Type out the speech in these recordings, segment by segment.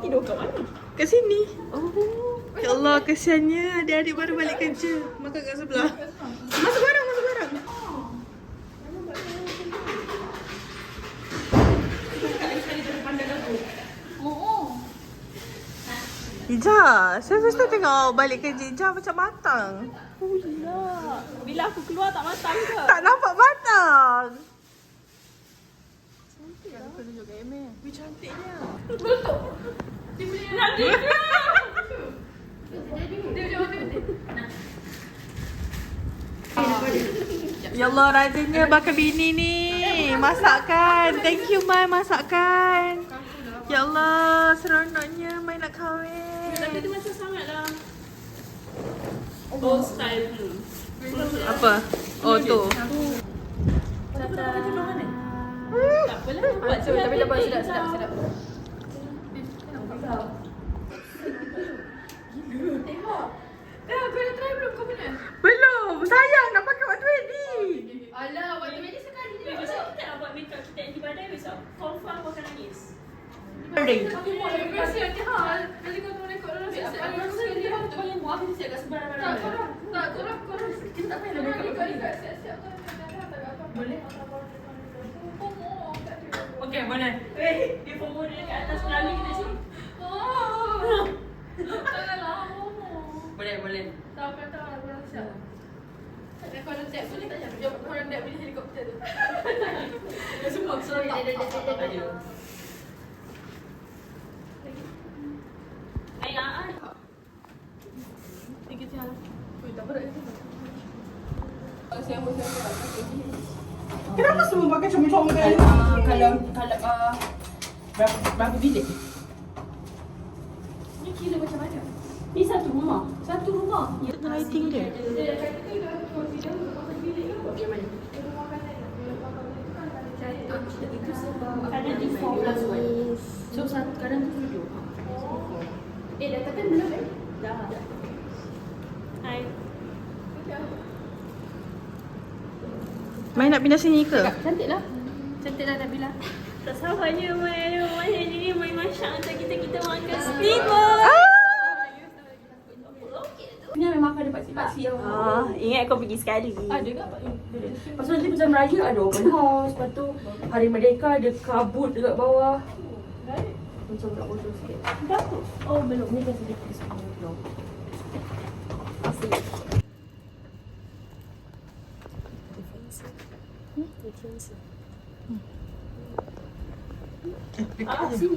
tidur kat mana? Kat sini. Oh. Ya Allah, kesiannya adik-adik baru balik kerja. Makan kat sebelah. Masuk barang, masuk barang. Ija, saya first time tengok balik kerja Ija macam matang. Oh ya. Bila aku keluar tak matang ke? Tak nampak matang. Cantik lah. Aku tunjuk kat Emel. Wih, cantiknya. Betul. Dia boleh nak dia. Ya Allah, rajinnya bakal bini ni. Masakkan. Thank you, Mai, masakkan. Ya Allah, seronoknya Mai nak kahwin. Tapi dia macam sangatlah old style dulu. Apa? Oh, tu. Tak apalah. Tapi tak apa, sedap. Tengok. Dah, kau dah try belum kau punya? Belum. Sayang nak pakai waktu wedding. Alah, waktu wedding sekali je. Besok kita nak buat makeup kita yang di badan besok. Confirm kau akan nangis. Wedding. Aku mau lebih kasihan dia. Nanti kau tolong rekod dalam siap. Aku rasa dia tu paling buah kita siap kat sebelah mana. Tak, korang. Kita tak payah lebih rekod. Siap. Boleh? Okey, boleh. Dia FOMO dia kat atas pelari kita sini. Janganlah FOMO. Boleh. Tak, aku dah siap. Kau dah siap boleh tak jap? Kau dah nak pilih helikopter tu. Semua serentak. Ayah. Tiga jam. Tak berat ke? Siapa? Kenapa semua pakai comel-comel? Kalau berapa bilik? Ni kira macam mana? Ni satu rumah. Lighting dia. Ada di 4+1. So kadang tu 7. Dah kata belum Dah. Hai. Mai nak pindah sini ke? Cantik lah Nabila. Tak sabarnya Mai ni Mai masak hantar kita makan steamer. Ni memang ada pakcik-pakcik yang Ingat kau pergi sekali. ada ke pak? Pasal nanti macam raya ada open house. Lepas tu Hari Merdeka ada kabut dekat bawah. Macam nak bodoh sikit. Dah tu. Oh belum, ni kan sedikit sebelum belum. Asli. Sini.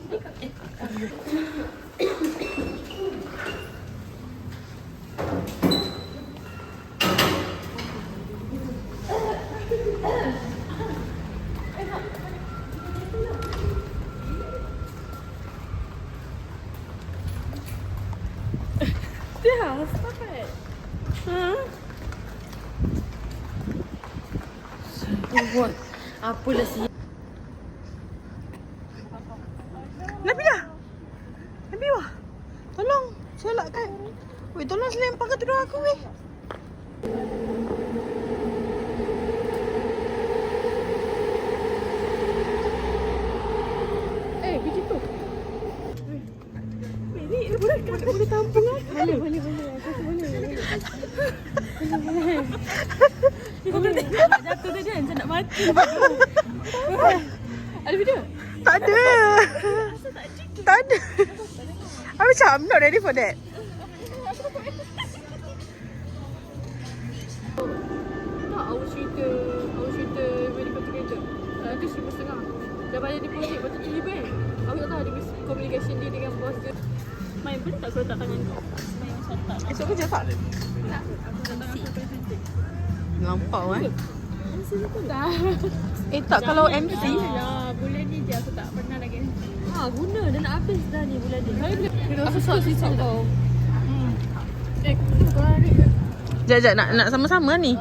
Dah, stop it. Buat apalah sih. Nabila, tolong solatkan. Weh, tolong selempangkan tudung aku weh. Pergi tu. Ni boleh tampung lah. Boleh. Boleh. Jatuh tadi macam nak mati. Ada video? Tak ada. I macam I'm not ready for that. Tak, awak cerita wedding party kerja. Nanti 1,500. Dah bayar deposit, lepas tu tiba-tiba awak tak tahu ada communication dia dengan bos dia. Mai, boleh tak kau letak tangan kau? Mai macam tak. Esok kerja tak? Tak. Aku letak tangan kau paling cantik. Nampak MC betul tak? tak kalau MC. Lah, bulan ni je aku tak pernah lagi MC. Guna dah nak habis dah ni bulan ni. Aku sisa kau. Kau ada ke? Jap nak sama-sama ni.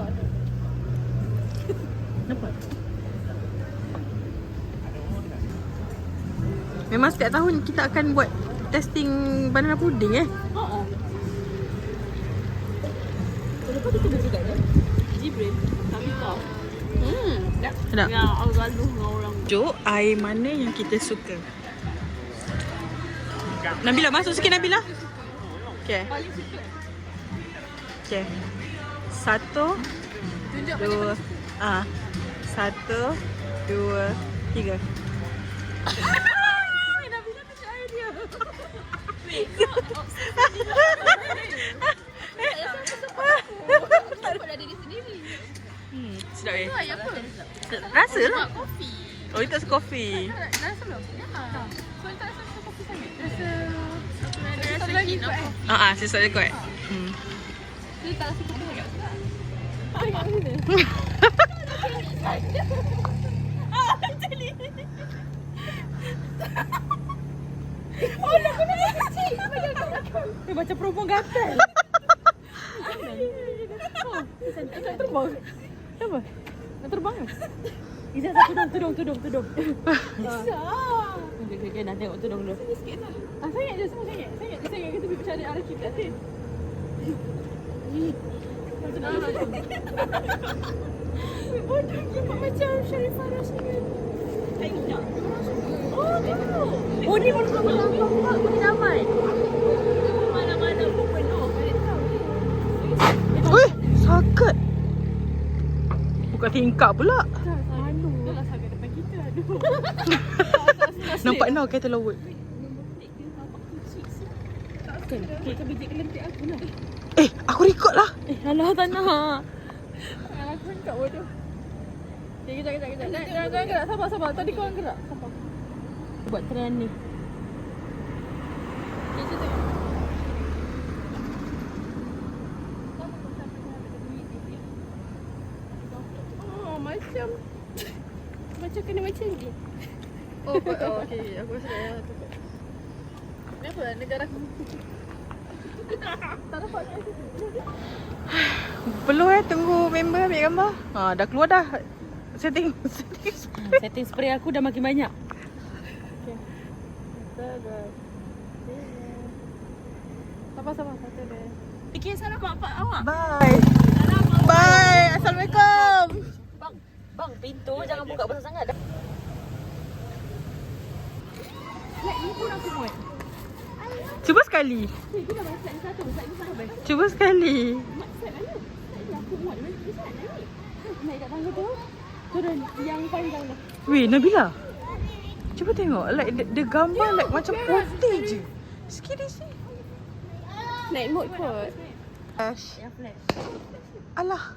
Dapat. Memang setiap tahun kita akan buat testing banana pudding Lepas tu kita juga kan? Jibril. Kami kau. Sedap. Ya, aku gaduh dengan orang. Jom, air mana yang kita suka? Nabila masuk sikit Nabila. Okay. Okay. 1, 2. 1, 2, 3. Nabila tunjuk air dia. Dapat dah diri sendiri. Sedap eh. Air apa? Rasa lah. Kopi. Oh, itu kopi. Rasa belum? Ya. So, tak rasa kopi sangat. Rasa lagi nak kopi. Sisa dia kuat. Dia tak rasa kopi sangat. Tengok sini. Oh, nak kena kecil. Dia macam perempuan gatal. Nak terbang. Apa? Nak terbang ke? Izzah, tudung. Izzah. Okay, dah tengok tudung dulu. Sikit lah. Sangat je, semua sangat. Sangat kita pergi macam arah kita tu. Bodoh dia macam Sharifah Rashid. Tengok tak? Oh, tengok. Oh, ni baru sama nampak ni ramai. Mana-mana pun penuh. Ui, sakit. Buka tingkap pula. Itulah sangat depan kita. Aduh. Nampak now kereta laut. Kita biji kelentik aku lah. Aku record lah. Alah, tak nak. Aku angkat bodoh. Okay, kejap. Jangan gerak. Sabar. Tadi kau orang gerak. Sabar. Buat trend ni. Okay, kita tengok. Oh, macam kena macam ni. Oh, okey. Aku rasa dah tu. Ni apa? Negara aku. Tak dapat kat situ. Perlu tunggu member ambil gambar. Dah keluar dah. Setting. Setting spray aku dah makin banyak. Okey. Sabar. Satu dah. Fikir salah bapak awak. Bye. Bye. Assalamualaikum. Bang, pintu jangan buka besar sangat dah. Ni pun aku buat. Cuba sekali. Kita dah slide ni satu. Slide ni sampai. Cuba sekali. Slide mana? Slide aku buat. Ni slide naik. Naik kat tangga tu. Turun yang panjang tu. Weh, Nabila. Cuba tengok. Like dia gambar like macam putih je. Sikit di sini. Naik mood kot. Alah.